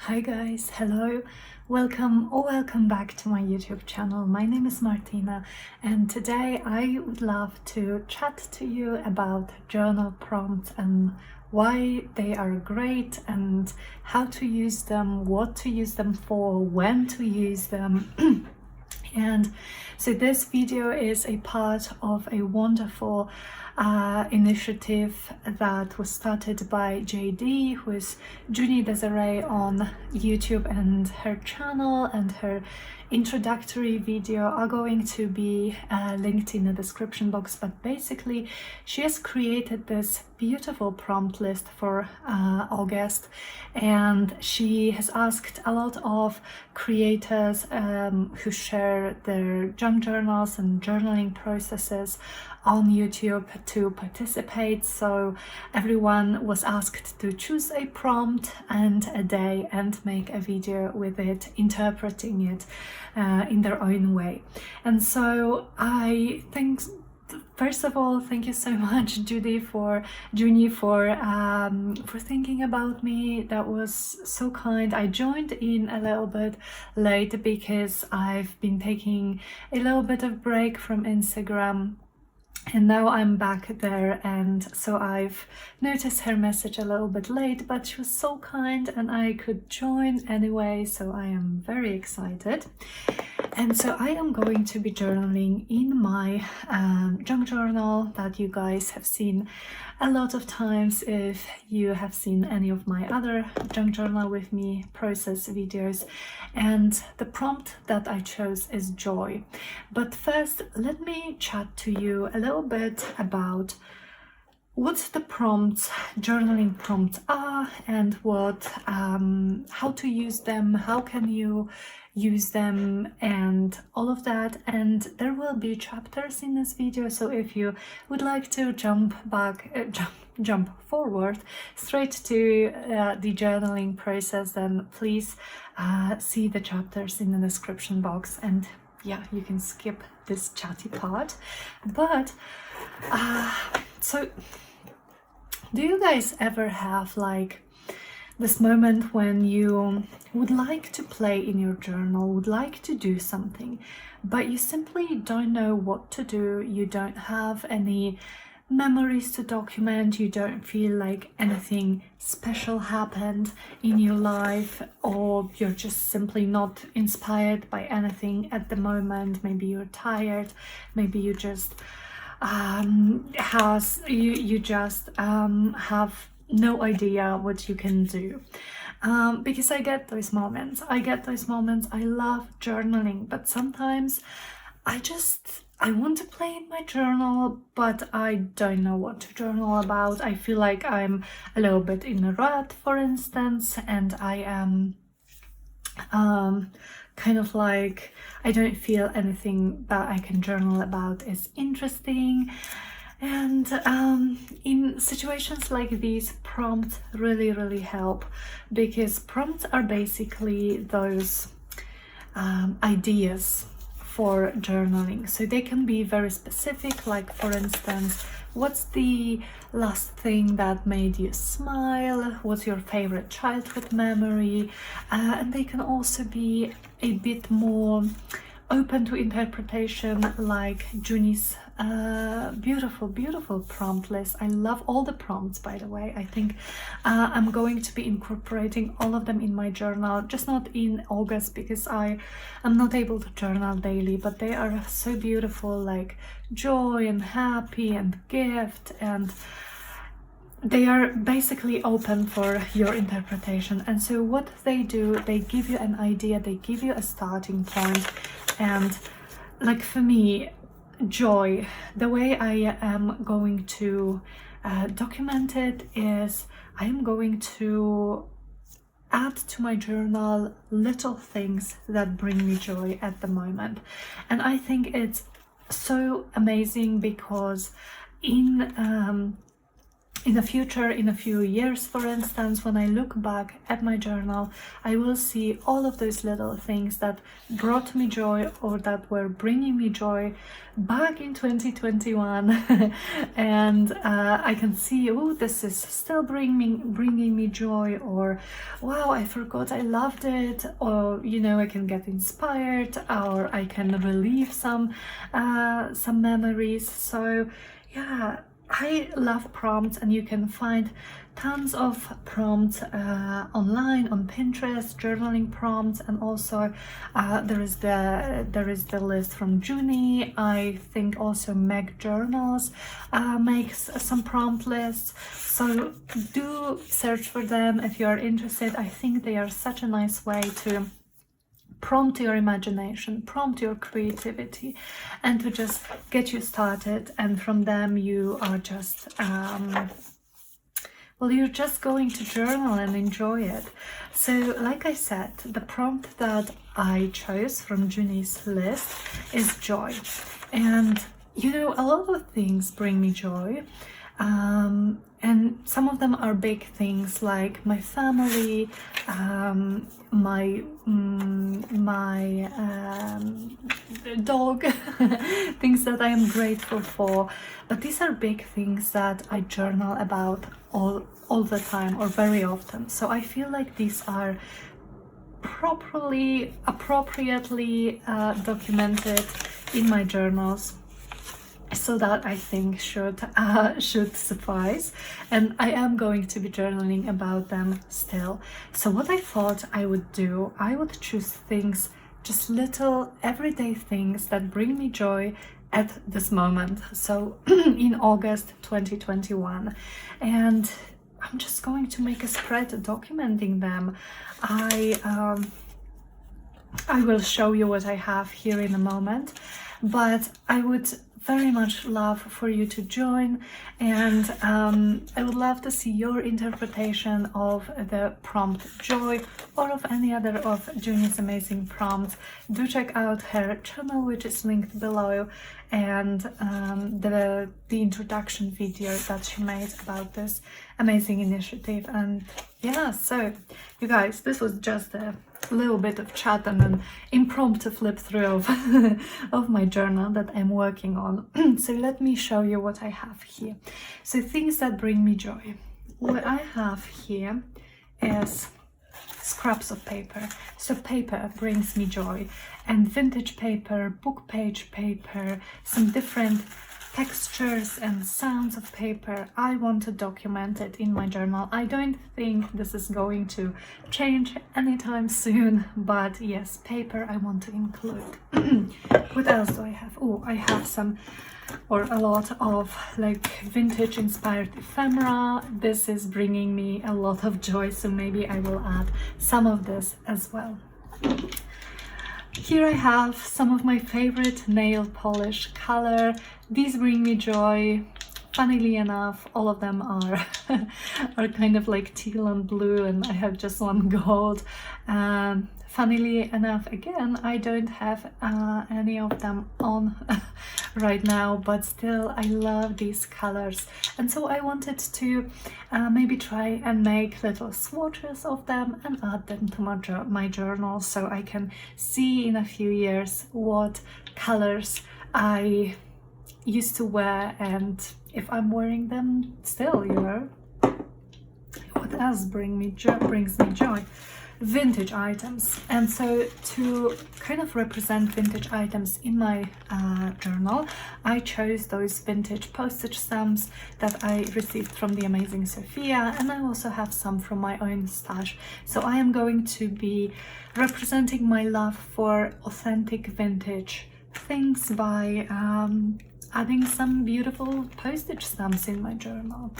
Hi guys, hello, welcome back to my YouTube channel. My name is Martyna and today I would love to chat to you about journal prompts and why they are great and how to use them, what to use them for, when to use them. And so this video is a part of a wonderful initiative that was started by JD, who is Juni Desiree on YouTube, and her channel and her introductory video are going to be linked in the description box. But basically she has created this beautiful prompt list for August, and she has asked a lot of creators who share their junk journals and journaling processes on YouTube to participate. So everyone was asked to choose a prompt and a day and make a video with it, interpreting it in their own way. And so I think, first of all, thank you so much, Juni, for thinking about me. That was so kind. I joined in a little bit late because I've been taking a little bit of break from Instagram, and now I'm back there, and so I've noticed her message a little bit late, but she was so kind and I could join anyway, so I am very excited. And so I am going to be journaling in my junk journal that you guys have seen a lot of times if you have seen any of my other junk journal with me process videos. And the prompt that I chose is joy. But first, let me chat to you a little bit about what the prompts, journaling prompts are, and what how to use them, how can you use them, and all of that. And there will be chapters in this video, so if you would like to jump forward straight to the journaling process, then please see the chapters in the description box, and yeah, you can skip this chatty part. But so do you guys ever have like this moment when you would like to play in your journal, would like to do something, but you simply don't know what to do? You don't have any memories to document, you don't feel like anything special happened in your life, or you're just simply not inspired by anything at the moment. Maybe you're tired, maybe you just have no idea what you can do. Because I get those moments. I love journaling, but sometimes I want to play in my journal, but I don't know what to journal about. I feel like I'm a little bit in a rut, for instance, and I am kind of like, I don't feel anything that I can journal about is interesting. And in situations like these, prompts really help, because prompts are basically those ideas for journaling. So they can be very specific, like for instance, what's the last thing that made you smile? What's your favorite childhood memory? And they can also be a bit more open to interpretation, like Juni's beautiful prompt list. I love all the prompts, by the way. I think I'm going to be incorporating all of them in my journal, just not in August because I am not able to journal daily, but they are so beautiful, like joy and happy and gift, and they are basically open for your interpretation. And so what they do, they give you an idea, they give you a starting point. And like for me, joy, the way I am going to document it is I am going to add to my journal little things that bring me joy at the moment. And I think it's so amazing because in in the future, in a few years, for instance, when I look back at my journal, I will see all of those little things that brought me joy or that were bringing me joy back in 2021 and I can see, oh, this is still bringing me joy, or wow, I forgot I loved it, or you know, I can get inspired, or I can relieve some memories. So yeah, I love prompts, and you can find tons of prompts online on Pinterest, journaling prompts, and also there is the list from Juni. I think also Meg Journals makes some prompt lists, so do search for them if you are interested. I think they are such a nice way to prompt your imagination, prompt your creativity, and to just get you started. And from them you are just well, you're just going to journal and enjoy it. So like I said, the prompt that I chose from Juni's list is joy. And you know, a lot of things bring me joy, and some of them are big things like my family, my dog, things that I am grateful for. But these are big things that I journal about all the time, or very often. So I feel like these are appropriately documented in my journals. So that I think should suffice, and I am going to be journaling about them still. So what I thought I would do, I would choose things, just little everyday things that bring me joy at this moment. So in August 2021, and I'm just going to make a spread documenting them. I will show you what I have here in a moment, but I would very much love for you to join, and I would love to see your interpretation of the prompt joy, or of any other of Juni's amazing prompts. Do check out her channel, which is linked below, and the introduction video that she made about this amazing initiative. And yeah, so you guys, this was just a little bit of chat and an impromptu flip through of, of my journal that I'm working on. So let me show you what I have here. So things that bring me joy. What I have here is scraps of paper. So paper brings me joy, and vintage paper, book page paper, some different textures and sounds of paper. I want to document it in my journal. I don't think this is going to change anytime soon, but yes, paper I want to include. What else do I have? Oh, I have some, or a lot of, like, vintage inspired ephemera. This is bringing me a lot of joy, so maybe I will add some of this as well. Here I have some of my favorite nail polish color. These bring me joy. Funnily enough, all of them are are kind of like teal and blue, and I have just one gold. Funnily enough, again, I don't have any of them on right now, but still I love these colors, and so I wanted to maybe try and make little swatches of them and add them to my journal, so I can see in a few years what colors I used to wear, and if I'm wearing them still, you know. What else brings me joy? Vintage items. And so to kind of represent vintage items in my journal, I chose those vintage postage stamps that I received from the amazing Sophia, and I also have some from my own stash. So I am going to be representing my love for authentic vintage things by adding some beautiful postage stamps in my journal.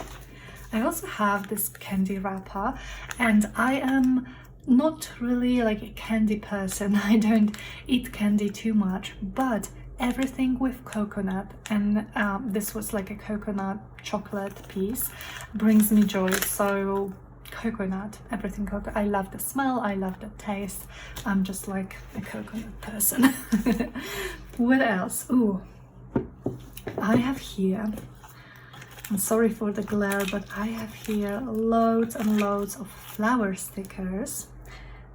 I also have this candy wrapper, and I am not really like a candy person. I don't eat candy too much, but everything with coconut, and this was like a coconut chocolate piece, brings me joy. So coconut, everything coconut. I love the smell, I love the taste. I'm just like a coconut person. What else? Ooh, I have here I'm sorry for the glare, but I have here loads and loads of flower stickers.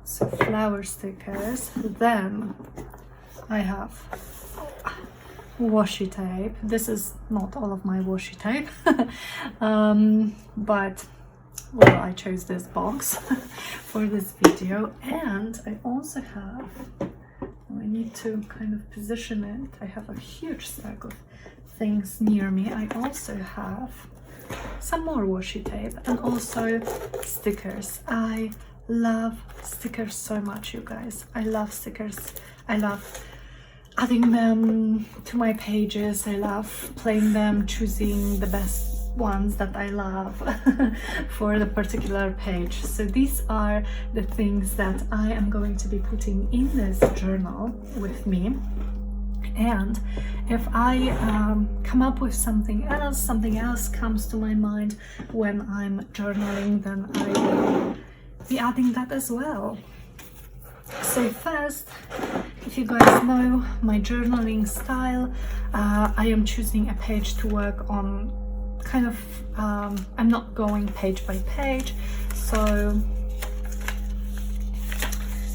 So flower stickers. Then I have washi tape. This is not all of my washi tape, but well, I chose this box for this video. And I also have, I need to kind of position it. I have a huge stack of things near me. I also have some more washi tape and also stickers. I love stickers so much, you guys. I love stickers. I love adding them to my pages. I love playing them, choosing the best ones that I love for the particular page. So these are the things that I am going to be putting in this journal with me. And if I come up with something else comes to my mind when I'm journaling, then I will be adding that as well. So first, if you guys know my journaling style, I am choosing a page to work on. Kind of, I'm not going page by page, so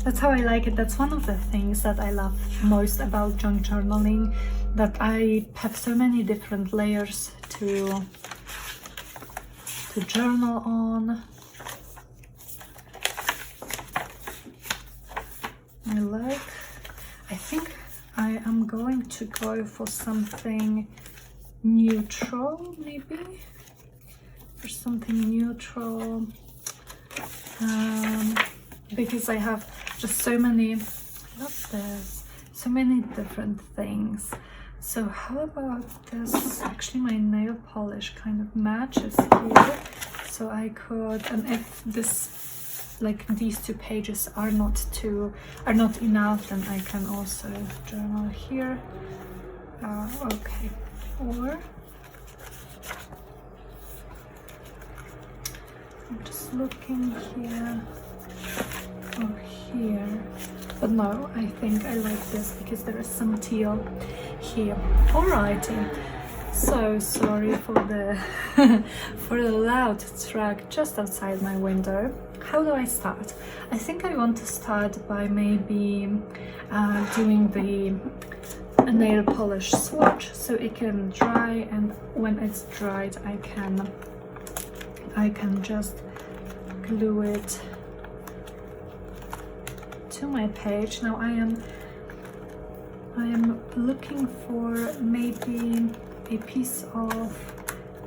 that's how I like it. That's one of the things that I love most about junk journaling, that I have so many different layers to journal on. I think I am going to go for something neutral, maybe, for something neutral, because I have just so many, I love this, so many different things. So how about this? Actually, my nail polish kind of matches here, so I could, and if this, like these two pages are not enough, then I can also journal here. Okay. Or I'm just looking here or here, but no, I think I like this because there is some teal here. Alrighty, so sorry for the for the loud track just outside my window. How do I start? I think I want to start by maybe doing the a nail polish swatch so it can dry, and when it's dried I can just glue it to my page. Now I am looking for maybe a piece of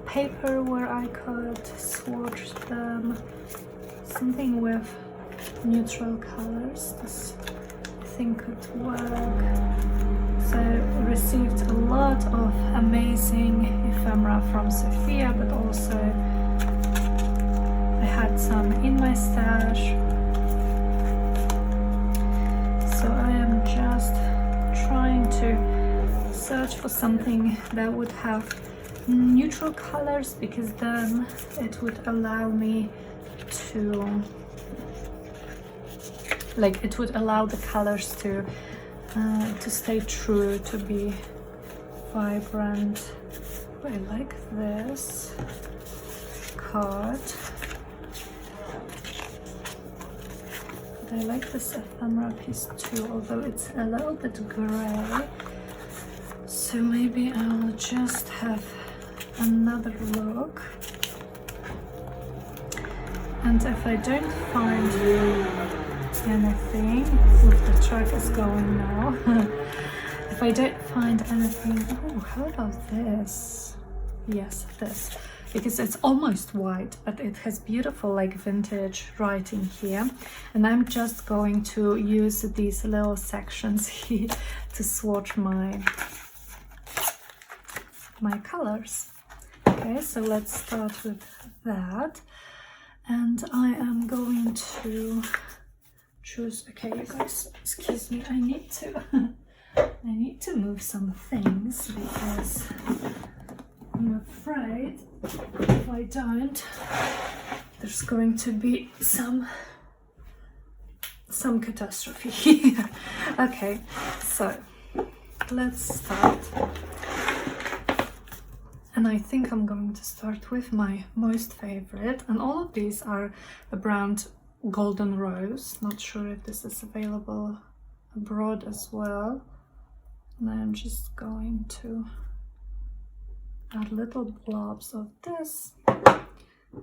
paper where I could swatch them, something with neutral colors. This I think could work. So received a lot of amazing ephemera from Sophia, but also I had some in my stash. So I am just trying to search for something that would have neutral colors, because then it would allow me to, like, it would allow the colors to stay true, to be vibrant. Oh, I like this card. I like this ephemera piece too, although it's a little bit gray. So maybe I'll just have another look. And if I don't find anything, if the track is going now, if I don't find anything, oh, how about this? Yes, this, because it's almost white, but it has beautiful, like, vintage writing here, and I'm just going to use these little sections here to swatch my colors. Okay, so let's start with that, and I am going to choose. Okay, you guys, excuse me, I need to move some things because I'm afraid if I don't, there's going to be some catastrophe here. Okay, so let's start. And I think I'm going to start with my most favorite, and all of these are the brand Golden Rose. Not sure if this is available abroad as well. And I'm just going to add little blobs of this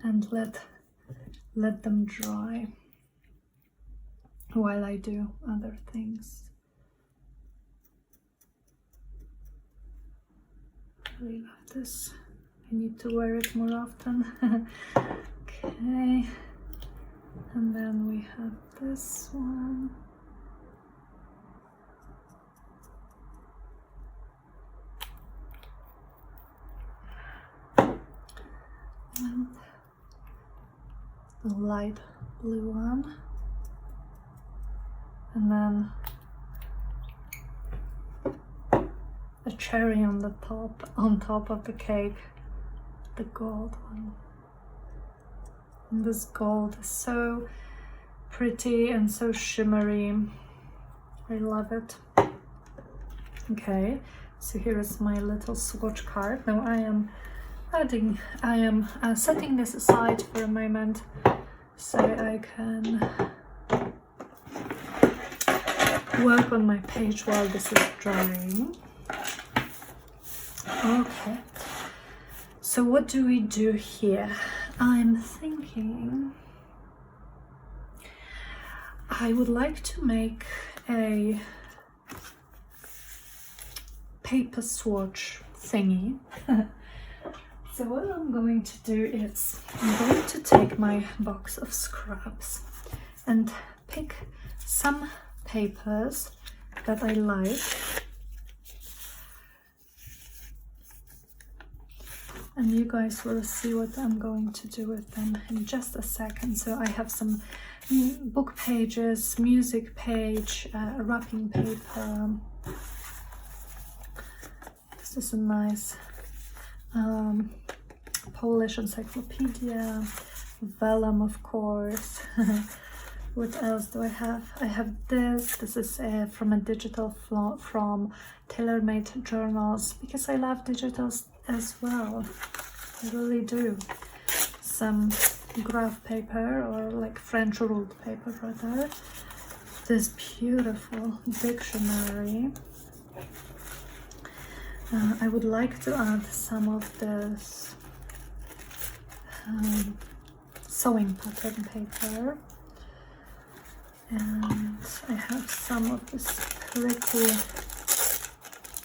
and let them dry while I do other things. I really love this. I need to wear it more often. Okay, and then we have this one. And the light blue one. And then a cherry on the top of the cake, the gold one. And this gold is so pretty and so shimmery. I love it. Okay, so here is my little swatch card. Now I am setting this aside for a moment so I can work on my page while this is drying. Okay, so what do we do here? I'm thinking I would like to make a paper swatch thingy. So what I'm going to do is I'm going to take my box of scraps and pick some papers that I like, and you guys will see what I'm going to do with them in just a second. So I have some book pages, music page, wrapping paper. This is a nice Polish encyclopedia, vellum, of course. What else do I have? I have this. This is from a digital from tailor-made journals, because I love digitals as well. I really do. Some graph paper, or like French ruled paper rather. This beautiful dictionary. I would like to add some of this sewing pattern paper, and I have some of this pretty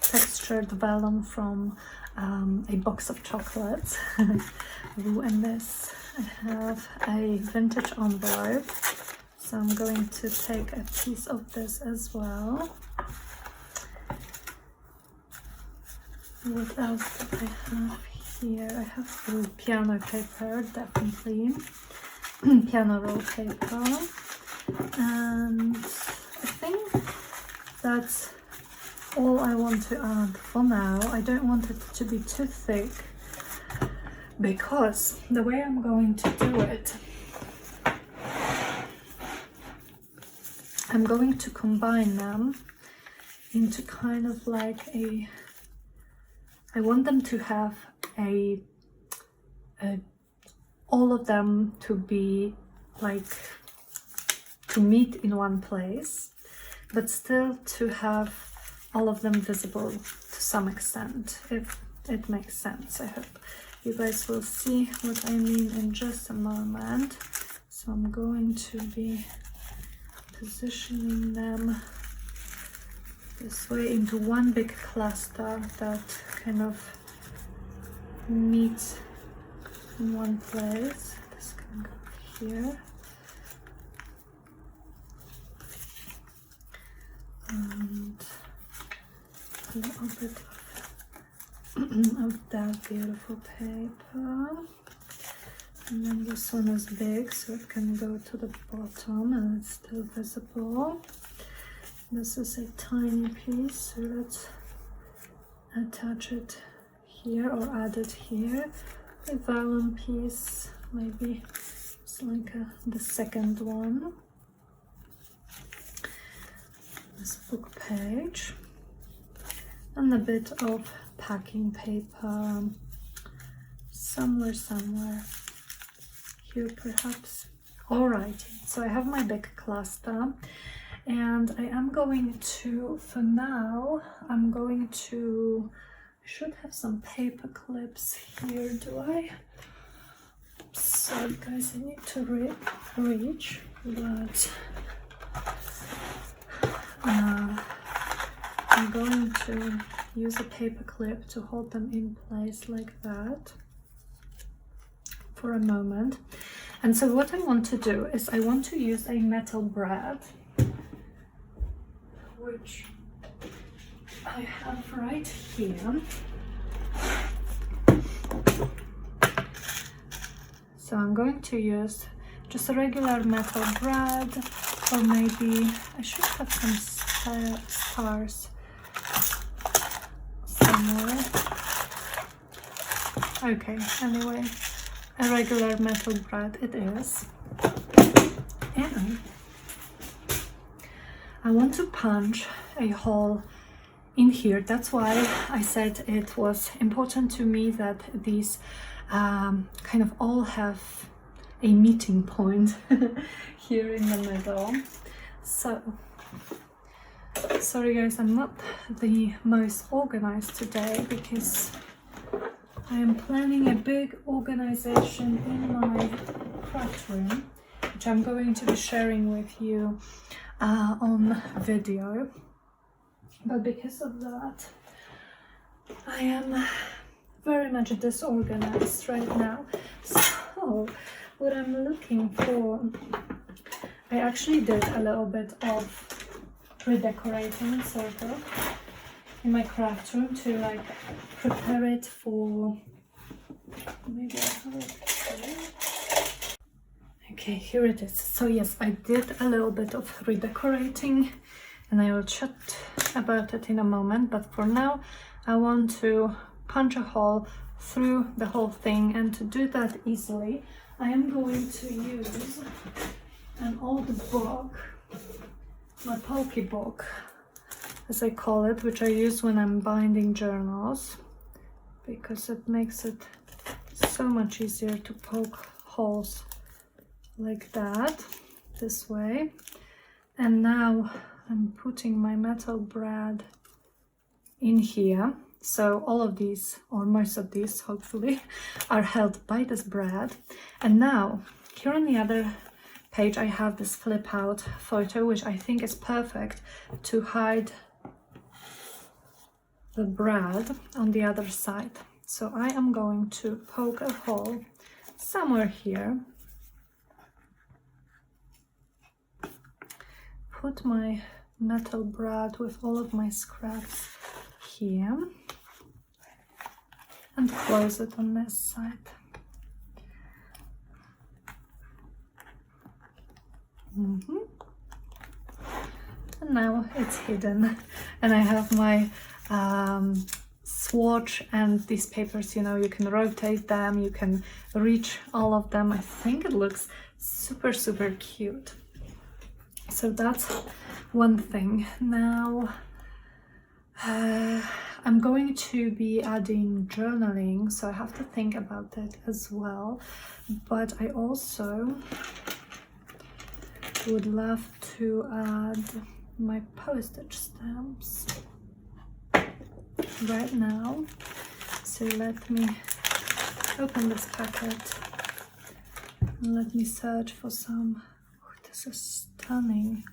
textured vellum from a box of chocolates. Ooh, and this, I have a vintage envelope, so I'm going to take a piece of this as well. What else do I have here? I have piano paper, definitely. Piano roll paper. And I think that's all I want to add for now. I don't want it to be too thick, because the way I'm going to do it, I'm going to combine them into kind of like I want them to have all of them to be like to meet in one place, but still to have all of them visible to some extent, if it makes sense. I hope you guys will see what I mean in just a moment. So I'm going to be positioning them this way into one big cluster that kind of meets in one place. This can go here. And a little bit of that beautiful paper. And then this one is big, so it can go to the bottom and it's still visible. This is a tiny piece, so let's attach it here or add it here. A vellum piece, maybe it's like the second one. This book page. And a bit of packing paper. somewhere here perhaps. Alright, so I have my big cluster, and I am going to, for now, I'm going to, I should have some paper clips here, do I? Sorry guys, I need to reach, but I'm going to use a paper clip to hold them in place like that for a moment. And so what I want to do is I want to use a metal brad, which I have right here. So I'm going to use just a regular metal brad, or maybe I should have some stars somewhere. Okay, anyway, a regular metal brad it is. And I want to punch a hole in here. That's why I said it was important to me that these kind of all have a meeting point here in the middle. So sorry guys, I'm not the most organized today because I am planning a big organization in my craft room, which I'm going to be sharing with you on video. But because of that, I am very much disorganized right now. So what I'm looking for, I actually did a little bit of redecorating sort of in my craft room to like prepare it for, maybe I have it here. Okay, here it is. So yes, I did a little bit of redecorating, and I will chat about it in a moment, but for now I want to punch a hole through the whole thing, and to do that easily I am going to use an old book, my pokey book as I call it, which I use when I'm binding journals because it makes it so much easier to poke holes like that, this way. And now I'm putting my metal brad in here. So all of these, or most of these hopefully, are held by this brad. And now here on the other page I have this flip out photo, which I think is perfect to hide the brad on the other side. So I am going to poke a hole somewhere here, put my metal brad with all of my scraps here, and close it on this side. And now it's hidden, and I have my swatch and these papers, you know, you can rotate them, you can reach all of them. I think it looks super cute. So that's one thing. Now I'm going to be adding journaling, so I have to think about it as well, but I also would love to add my postage stamps right now. So let me open this packet and let me search for some, oh, this is stunning,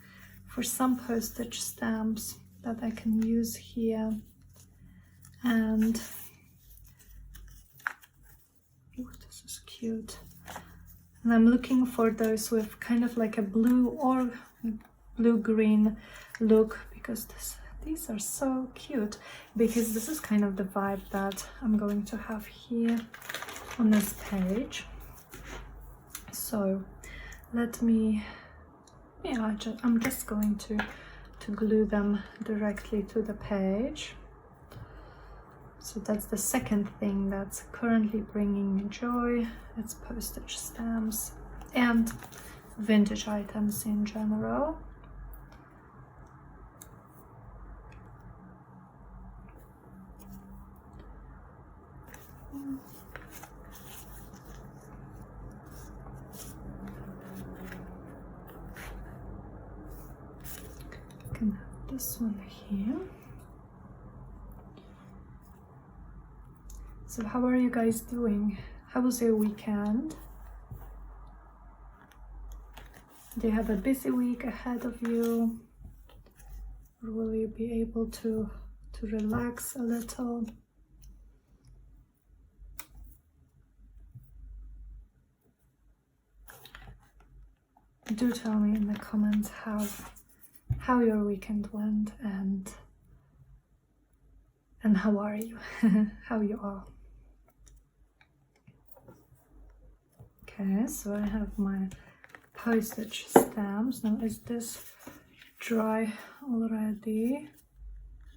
for some postage stamps that I can use here. And oh, this is cute. And I'm looking for those with kind of like a blue or blue-green look, because these are so cute, because this is kind of the vibe that I'm going to have here on this page. So let me, yeah, I'm just going to glue them directly to the page. So that's the second thing that's currently bringing me joy. It's postage stamps and vintage items in general. can have this one here. So how are you guys doing? How was your weekend? Do you have a busy week ahead of you? Or will you be able to relax a little? Do tell me in the comments how your weekend went and how are you? How you are. Okay, so I have my postage stamps. Now, is this dry already?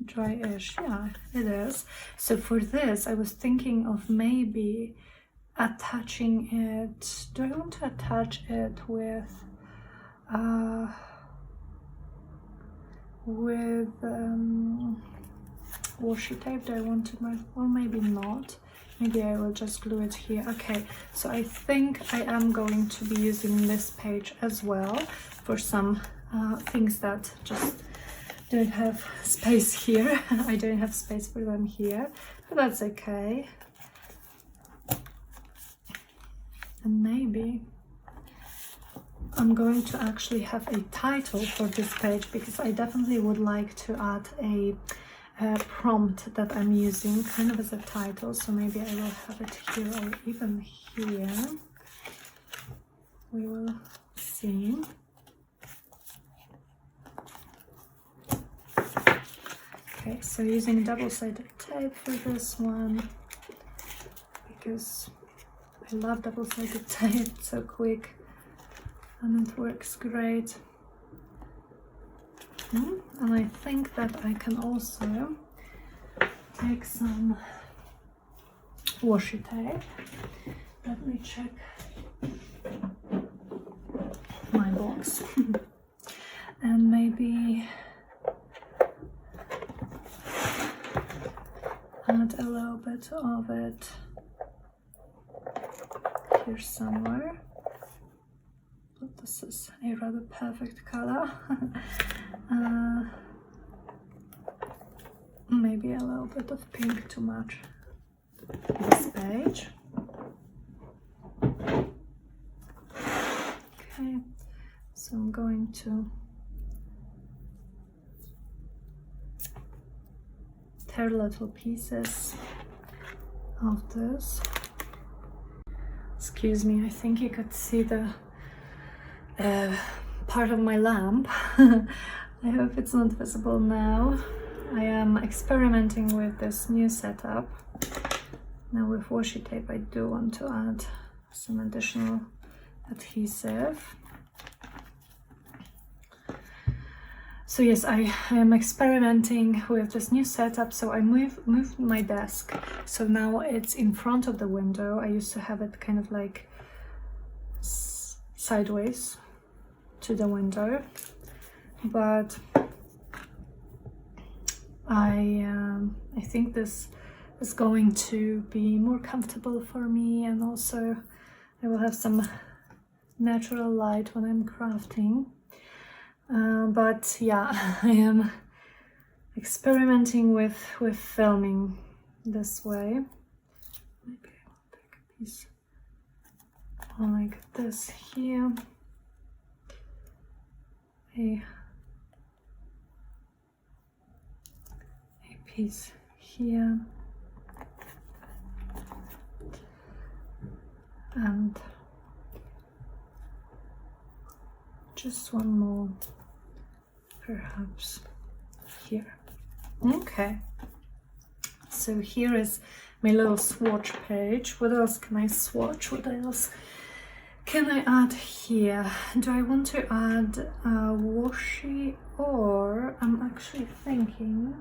Dry-ish, yeah, it is. So for this, I was thinking of maybe attaching it. Do I want to attach it with washi tape? Do I want to, or maybe not? Maybe I will just glue it here. Okay, so I think I am going to be using this page as well for some things that just don't have space here. I don't have space for them here, but that's okay. And maybe I'm going to actually have a title for this page, because I definitely would like to add a prompt that I'm using kind of as a title. So maybe I will have it here or even here. We will see. Okay, so using double-sided tape for this one, because I love double-sided tape. It's so quick and it works great. And I think that I can also take some washi tape. Let me check my box. And maybe add a little bit of it here somewhere. But this is a rather perfect color. Maybe a little bit of pink to match this page. Okay, so I'm going to tear little pieces of this. Excuse me, I think you could see the part of my lamp. I hope it's not visible now. I am experimenting with this new setup. Now with washi tape I do want to add some additional adhesive. So yes, I am experimenting with this new setup. So I moved my desk, so now it's in front of the window. I used to have it kind of like sideways to the window, but I think this is going to be more comfortable for me, and also I will have some natural light when I'm crafting. But yeah, I am experimenting with filming this way. Maybe I will take a piece like this here. A piece here, and just one more perhaps here. Okay, so here is my little swatch page. What else can I swatch? What else can I add here? Do I want to add washi, or I'm actually thinking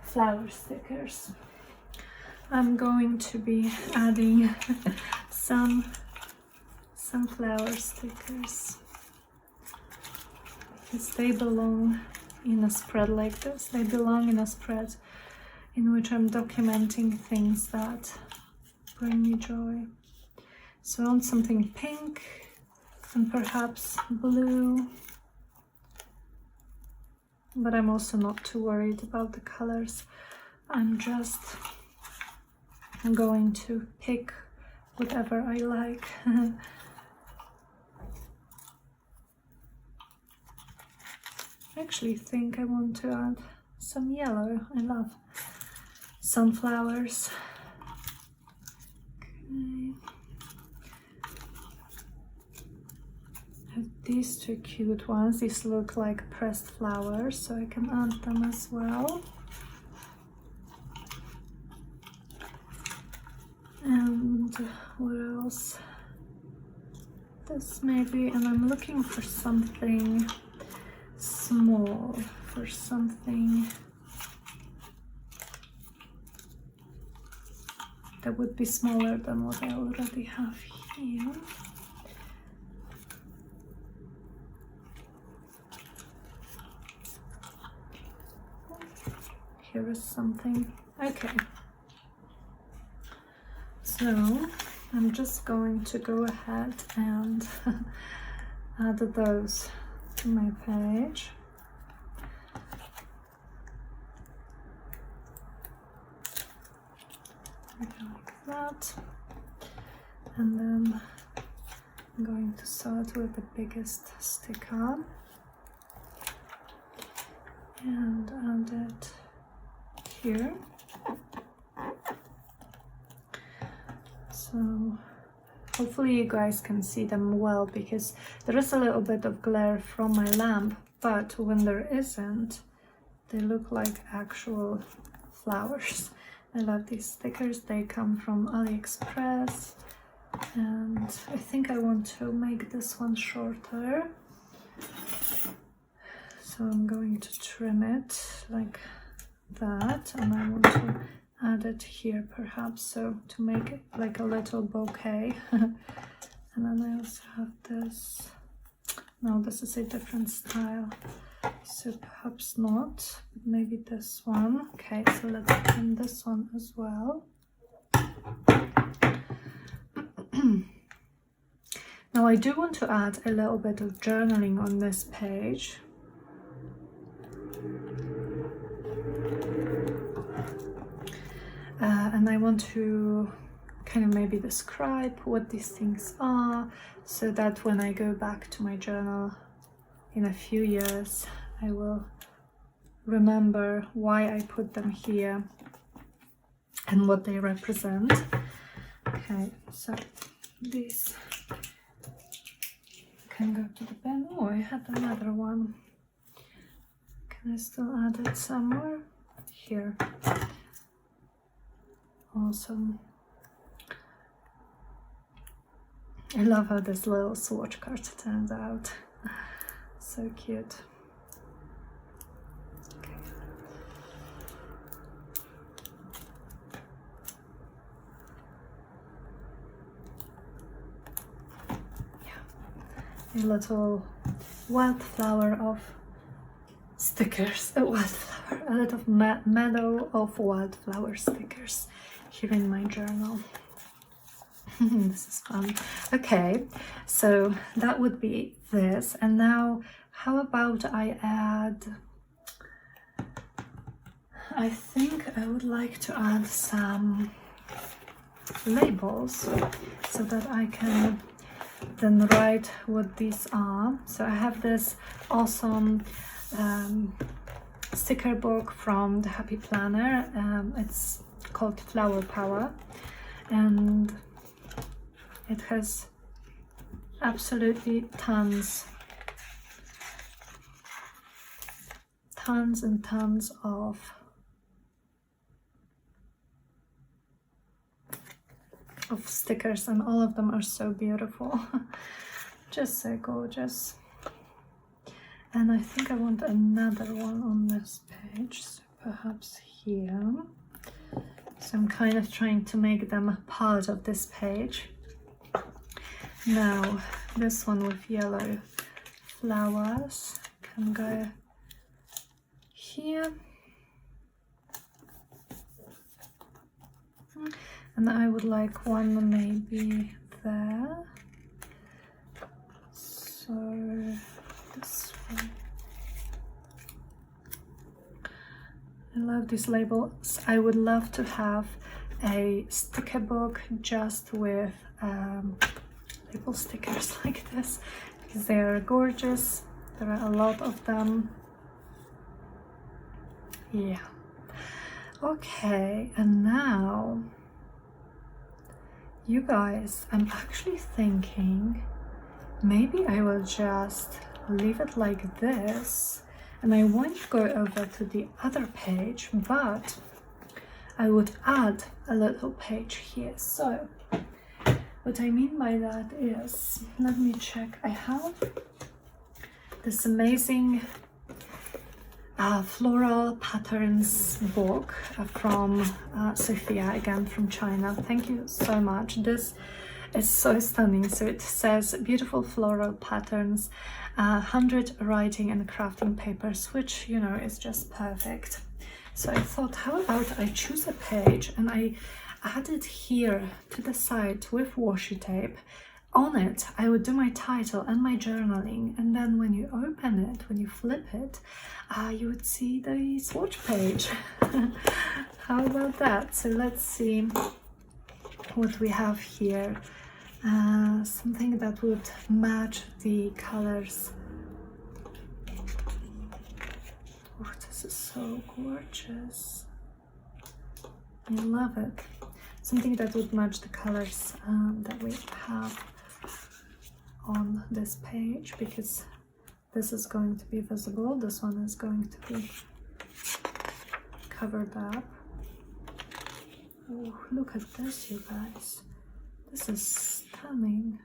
flower stickers. I'm going to be adding some flower stickers, because they belong in a spread like this. They belong in a spread in which I'm documenting things that bring me joy. So I want something pink and perhaps blue. but I'm also not too worried about the colors. I'm just going to pick whatever I like. I actually think I want to add some yellow. I love sunflowers. Okay. I have these two cute ones. These look like pressed flowers, so I can add them as well. And what else? This maybe, and I'm looking for something small, for something that would be smaller than what I already have here. Here is something. Okay. So I'm just going to go ahead and add those to my page. Like that. And then I'm going to start with the biggest sticker and add it here. So hopefully you guys can see them well, because there is a little bit of glare from my lamp, but when there isn't, they look like actual flowers. I love these stickers. They come from AliExpress, and I think I want to make this one shorter. So I'm going to trim it like that, and I want to add it here perhaps, so to make it like a little bouquet. And then I also have this. No, this is a different style, so perhaps not, but maybe this one. Okay, so let's trim this one as well. Now I do want to add a little bit of journaling on this page. And I want to kind of maybe describe what these things are, so that when I go back to my journal in a few years, I will remember why I put them here and what they represent. Okay, so these can go to the pen. Oh, I had another one. Can I still add it somewhere? Here. Awesome. I love how this little swatch card turns out. So cute. Okay. Yeah. A little wildflower of stickers. A wildflower. A little meadow of wildflower stickers here in my journal. This is fun. Okay, so that would be this. And now how about I add, I think I would like to add some labels so that I can then write what these are. So I have this awesome sticker book from the Happy Planner. It's called Flower Power, and it has absolutely tons and tons of stickers, and all of them are so beautiful. Just so gorgeous. And I think I want another one on this page, so perhaps here. So I'm kind of trying to make them part of this page. Now, this one with yellow flowers can go here. And I would like one maybe there. So this one. I love these labels. I would love to have a sticker book just with label stickers like this, because they are gorgeous. There are a lot of them. Yeah. Okay, and now, you guys, I'm actually thinking maybe I will just leave it like this, and I won't go over to the other page, but I would add a little page here. So what I mean by that is, let me check. I have this amazing floral patterns book from Sophia, again from China. Thank you so much. This is so stunning. So it says beautiful floral patterns, 100 writing and crafting papers, which, you know, is just perfect. So I thought, how about I choose a page and I add it here to the side with washi tape. On it, I would do my title and my journaling, and then when you open it, when you flip it, you would see the swatch page. How about that? So let's see what we have here. Something that would match the colors. Oh, this is so gorgeous. I love it. Something that would match the colors that we have on this page, because this is going to be visible, this one is going to be covered up. Oh, look at this, you guys. This is stunning.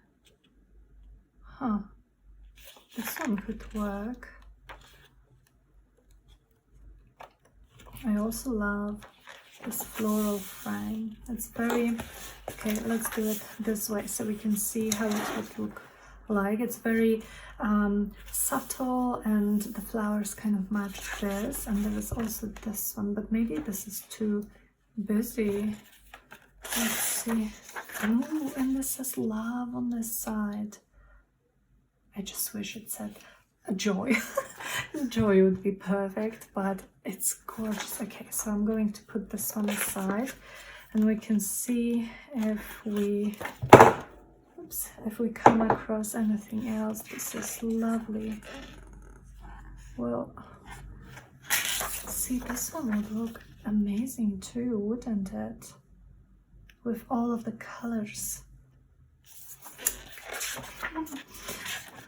Huh. This one could work. I also love this floral frame. It's very... Okay, let's do it this way so we can see how it would look like. It's very subtle, and the flowers kind of match this, and there is also this one, but maybe this is too busy. Let's see. Oh, and this says love on this side. I just wish it said joy. Joy would be perfect, but it's gorgeous. Okay, so I'm going to put this one aside, and we can see if we come across anything else. This is lovely. Well, see, this one would look amazing too, wouldn't it? With all of the colors.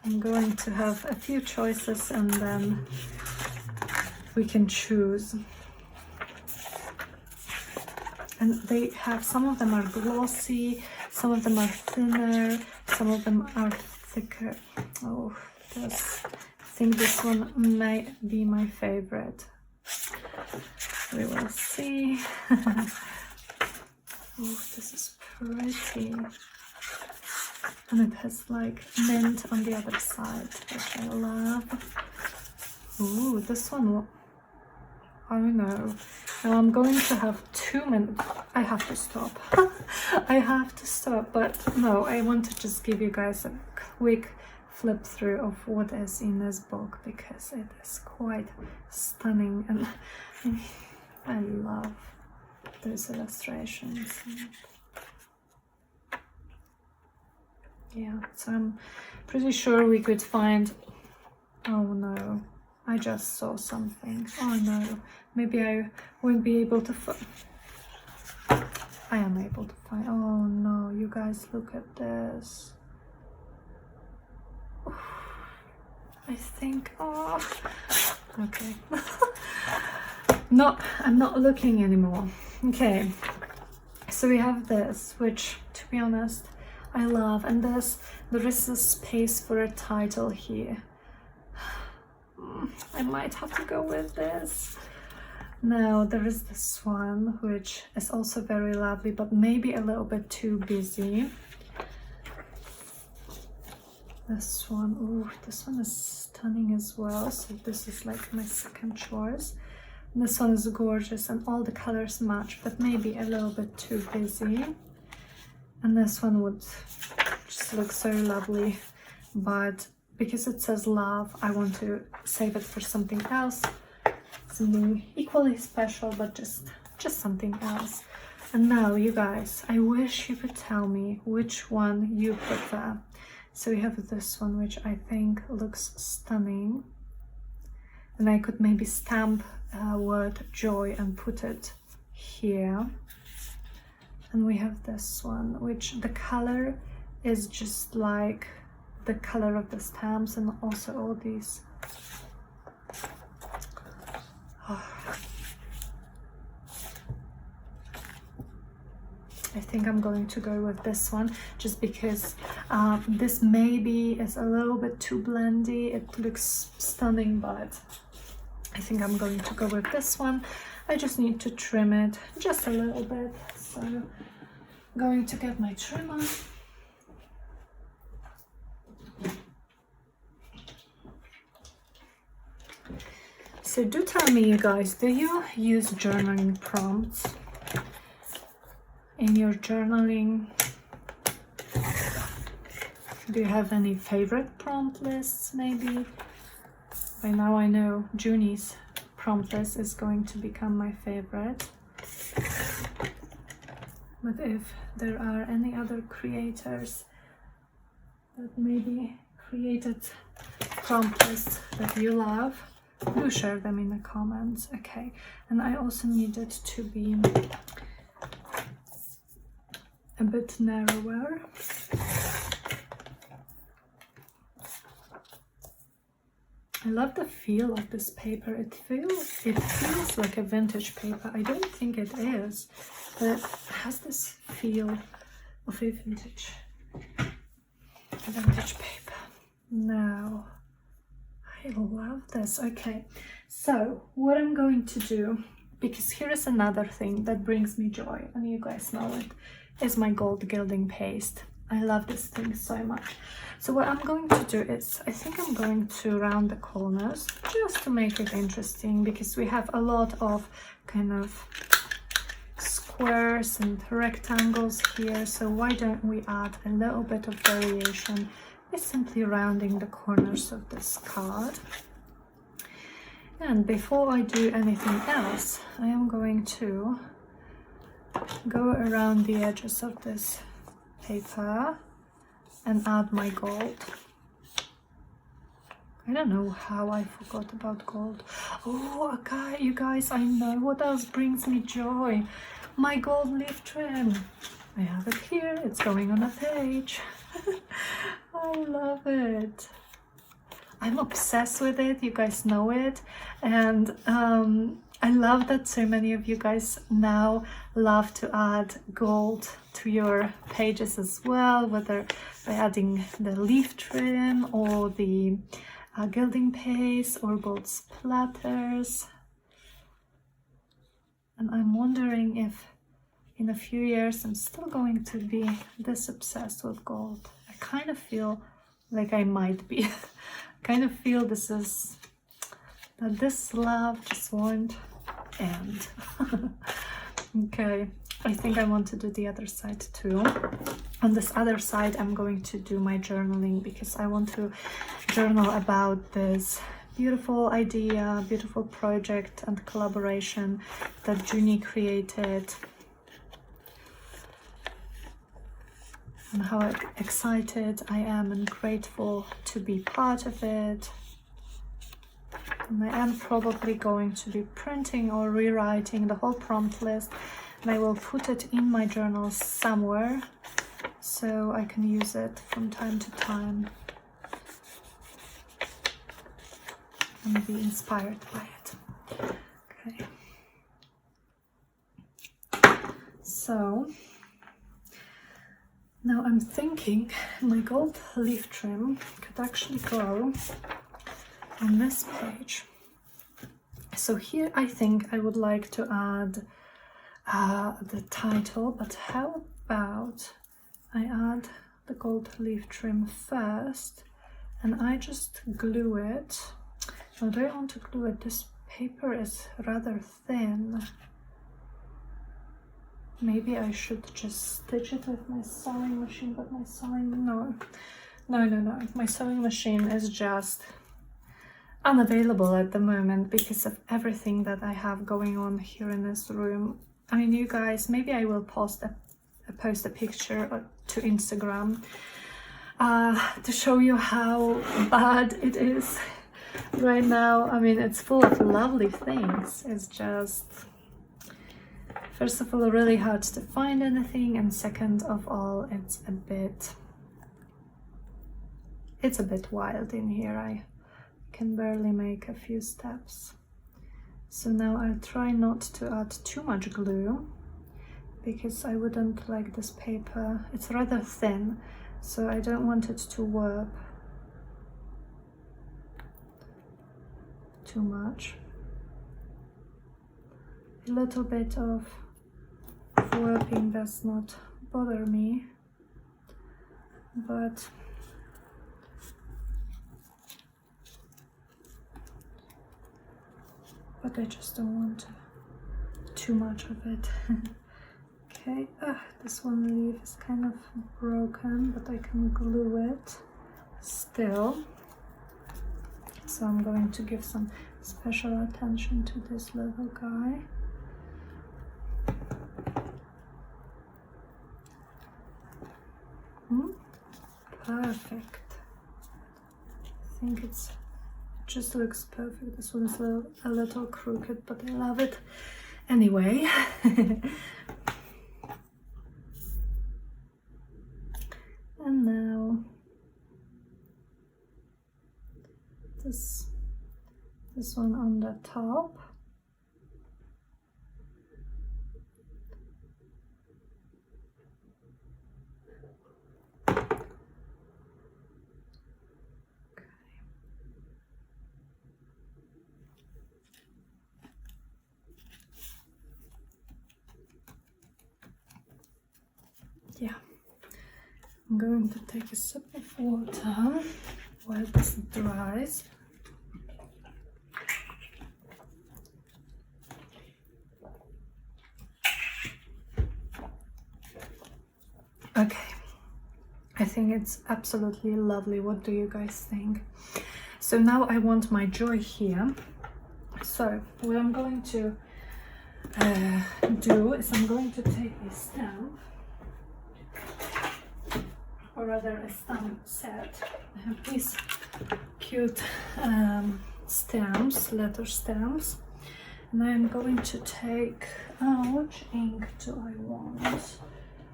I'm going to have a few choices and then we can choose. And they have, some of them are glossy, some of them are thinner, some of them are thicker. Oh, this, I think this one may be my favorite. We will see. Oh, this is pretty. And it has like mint on the other side, which I love. Ooh, this one, I don't know. Now I'm going to have 2 minutes. I have to stop. I have to stop, but no, I want to just give you guys a quick flip through of what is in this book, because it is quite stunning, and I love those illustrations. Yeah, so I'm pretty sure we could find... Oh no, I just saw something. Oh no, maybe I won't be able to find... I am able to find... Oh no, you guys, look at this. I think... Oh, okay. No, I'm not looking anymore. Okay, so we have this, which, to be honest, I love, and there is a space for a title here. I might have to go with this. Now there is this one, which is also very lovely, but maybe a little bit too busy. This one, oh, this one is stunning as well, so this is like my second choice. This one is gorgeous and all the colors match, but maybe a little bit too busy. And this one would just look so lovely, but because it says love, I want to save it for something else. something equally special, but just something else. And now, you guys, I wish you could tell me which one you prefer. So we have this one, which I think looks stunning. And I could maybe stamp word joy and put it here. And we have this one, which the color is just like the color of the stamps, and also all these. Oh. I think I'm going to go with this one, just because this maybe is a little bit too blendy. It looks stunning, but I think I'm going to go with this one. I just need to trim it just a little bit. So I'm going to get my trimmer. So do tell me, you guys, do you use journaling prompts in your journaling? Do you have any favorite prompt lists maybe? By now I know Juni's prompt list is going to become my favorite. But if there are any other creators that maybe created prompt lists that you love, do share them in the comments. Okay, and I also need it to be a bit narrower. I love the feel of this paper. It feels like a vintage paper. I don't think it is, but it has this feel of a vintage paper. Now, I love this. Okay, so what I'm going to do, because here is another thing that brings me joy, and you guys know it, is my gold gilding paste. I love this thing so much. So what I'm going to do is, I think I'm going to round the corners just to make it interesting, because we have a lot of kind of squares and rectangles here. So why don't we add a little bit of variation by simply rounding the corners of this card. And before I do anything else, I am going to go around the edges of this paper and add my gold. I don't know how I forgot about gold. Oh, okay, you guys, I know what else brings me joy. My gold leaf trim. I have it here, it's going on a page. I love it. I'm obsessed with it, you guys know it. And I love that so many of you guys now love to add gold to your pages as well, whether by adding the leaf trim or the gilding paste or gold splatters. And I'm wondering if in a few years I'm still going to be this obsessed with gold. I kind of feel like I might be. I kind of feel that this love just won't end. Okay, I think I want to do the other side too. On this other side I'm going to do my journaling, because I want to journal about this beautiful idea, beautiful project and collaboration that Juni created, and how excited I am and grateful to be part of it. And I am probably going to be printing or rewriting the whole prompt list, and I will put it in my journal somewhere so I can use it from time to time and be inspired by it. Okay. So now I'm thinking my gold leaf trim could actually go on this page. So here I think I would like to add the title, but how about I add the gold leaf trim first and I just glue it. Now, do I want to glue it? This paper is rather thin. Maybe I should just stitch it with my sewing machine, but my sewing, no. My sewing machine is just unavailable at the moment because of everything that I have going on here in this room. I mean, you guys, maybe I will post a picture to Instagram to show you how bad it is right now. I mean, it's full of lovely things. It's just, first of all, really hard to find anything, and second of all, it's a bit wild in here. I can barely make a few steps. So now I'll try not to add too much glue, because I wouldn't like this paper. It's rather thin, so I don't want it to warp too much. A little bit of warping does not bother me, but I just don't want too much of it. Okay, this one leaf is kind of broken, but I can glue it still. So I'm going to give some special attention to this little guy. Perfect. I think it just looks perfect. This one's a little crooked, but I love it anyway. And now this one on the top. Yeah, I'm going to take a sip of water while this dries. Okay, I think it's absolutely lovely. What do you guys think? So now I want my joy here. So what I'm going to do is I'm going to take a stamp, or rather a stamp set. I have these cute stamps, letter stamps, and I'm going to take, which ink do I want?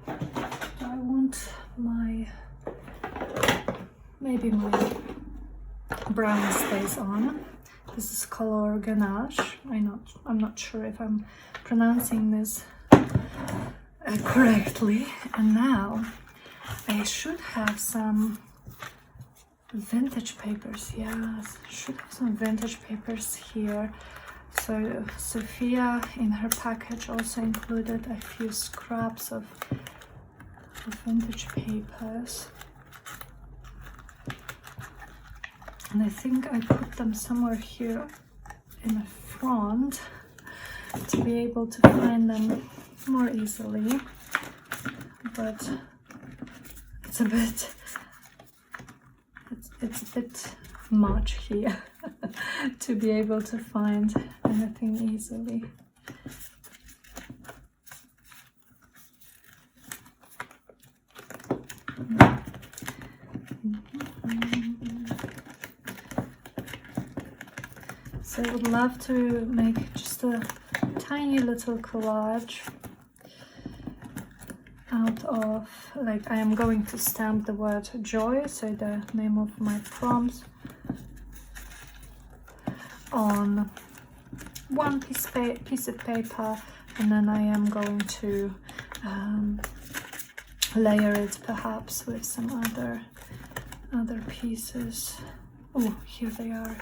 Do I want maybe my brown stays on. This is color ganache. I'm not sure if I'm pronouncing this correctly. And now I should have some vintage papers. Yes, should have some vintage papers here. So Sophia in her package also included a few scraps of vintage papers. And I think I put them somewhere here in the front to be able to find them more easily. But it's a bit much here to be able to find anything easily. So I would love to make just a tiny little collage out of, like, I am going to stamp the word joy, so the name of my prompts, on one piece of paper, and then I am going to layer it perhaps with some other pieces. Oh, here they are.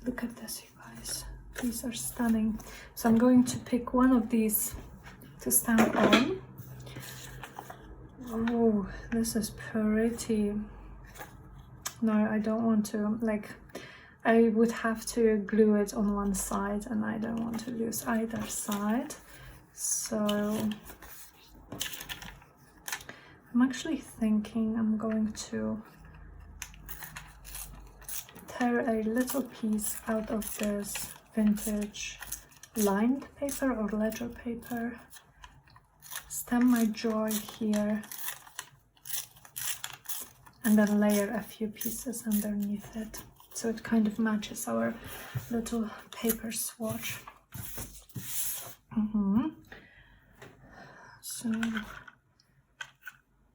Look at this, you guys. These are stunning. So I'm going to pick one of these to stamp on. Oh, this is pretty. No, I don't want to, like, I would have to glue it on one side, and I don't want to lose either side. So I'm actually thinking I'm going to tear a little piece out of this vintage lined paper or ledger paper, stamp my joy here, and then layer a few pieces underneath it, so it kind of matches our little paper swatch. So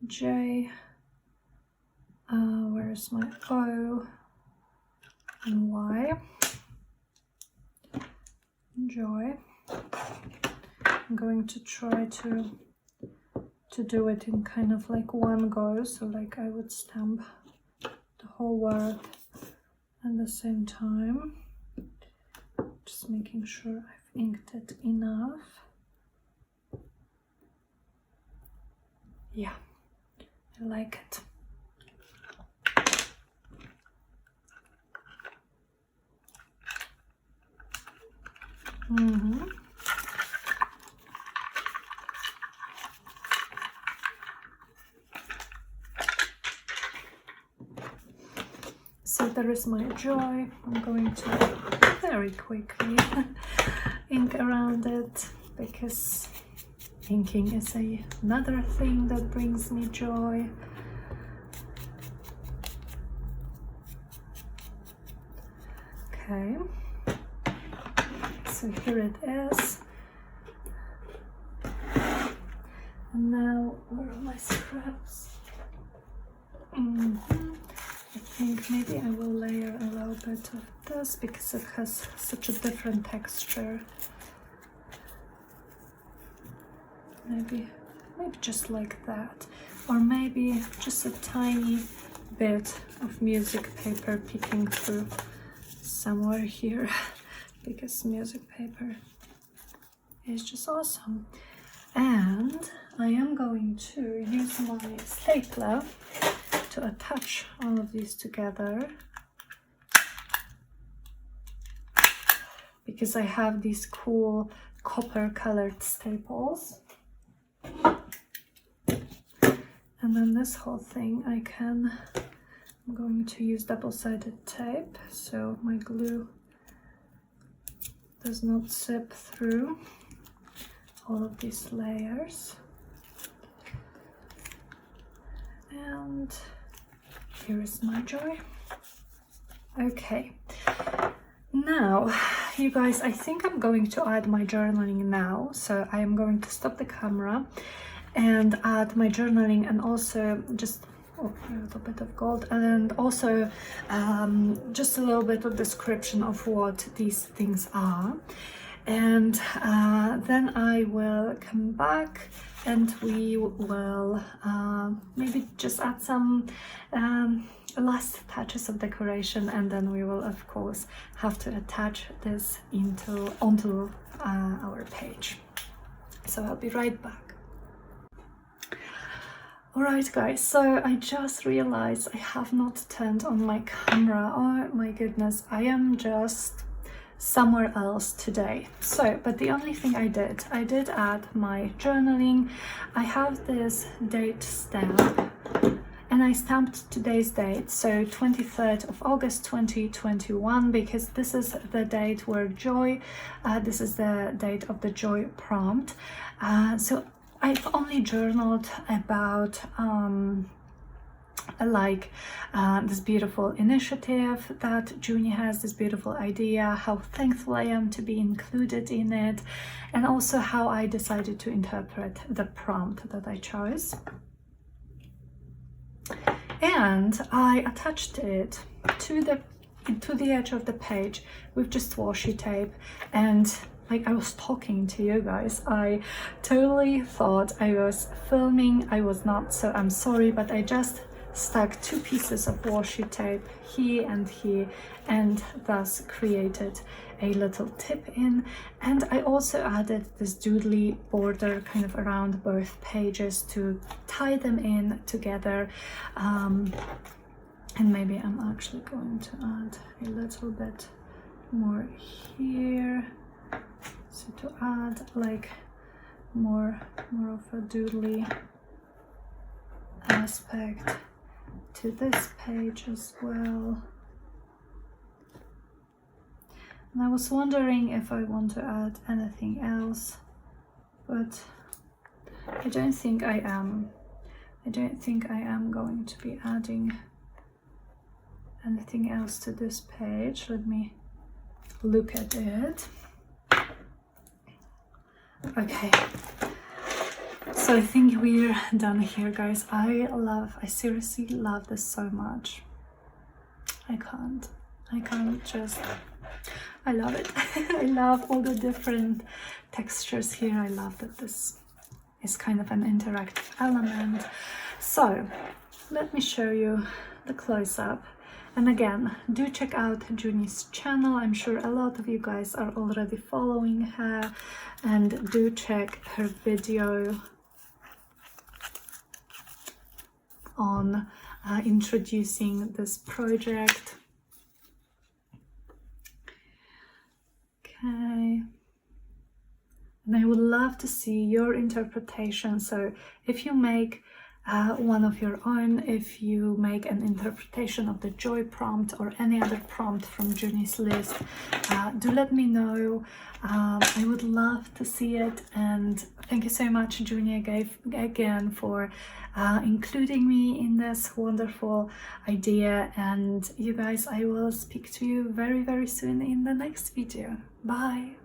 J, where's my O, and Y, joy. I'm going to try to do it in kind of like one go, so like I would stamp the whole word at the same time, just making sure I've inked it enough. Yeah, I like it. So there is my joy. I'm going to very quickly ink around it, because inking is another thing that brings me joy. Okay, so here it is. And now, where are my scraps? I think maybe I will layer a little bit of this, because it has such a different texture. Maybe just like that, or maybe just a tiny bit of music paper peeking through somewhere here, because music paper is just awesome. And I am going to use my stapler to attach all of these together, because I have these cool copper colored staples. And then this whole thing I'm going to use double-sided tape, so my glue does not seep through all of these layers. And here is my joy. Okay, now you guys, I think I'm going to add my journaling now, so I am going to stop the camera and add my journaling, and also just a little bit of gold, and also just a little bit of description of what these things are. And then I will come back and we will maybe just add some last touches of decoration, and then we will of course have to attach this onto our page. So I'll be right back. Alright guys, so I just realized I have not turned on my camera. Oh my goodness, I am just somewhere else today. So, but the only thing I did add my journaling. I have this date stamp, and I stamped today's date, so 23rd of August 2021, because this is the date where joy, this is the date of the joy prompt. So I've only journaled about this beautiful initiative that Juni has, this beautiful idea, how thankful I am to be included in it, and also how I decided to interpret the prompt that I chose. And I attached it to the edge of the page with just washi tape, and like I was talking to you guys, I totally thought I was filming. I was not, so I'm sorry, but I just stuck 2 pieces of washi tape here and here, and thus created a little tip in. And I also added this doodly border kind of around both pages to tie them in together. And maybe I'm actually going to add a little bit more here, so to add like more of a doodly aspect to this page as well. And I was wondering if I want to add anything else, but I don't think I am. I don't think I am going to be adding anything else to this page. Let me look at it. Okay, so I think we're done here, guys. I seriously love this so much. I can't just, I love it. I love all the different textures here. I love that this is kind of an interactive element. So let me show you the close-up. And again, do check out Juni's channel. I'm sure a lot of you guys are already following her, and do check her video on introducing this project. Okay. And I would love to see your interpretation. So if you make one of your own, if you make an interpretation of the joy prompt or any other prompt from Juni's list, do let me know. I would love to see it. And thank you so much, Juni, again for including me in this wonderful idea. And you guys, I will speak to you very, very soon in the next video. Bye.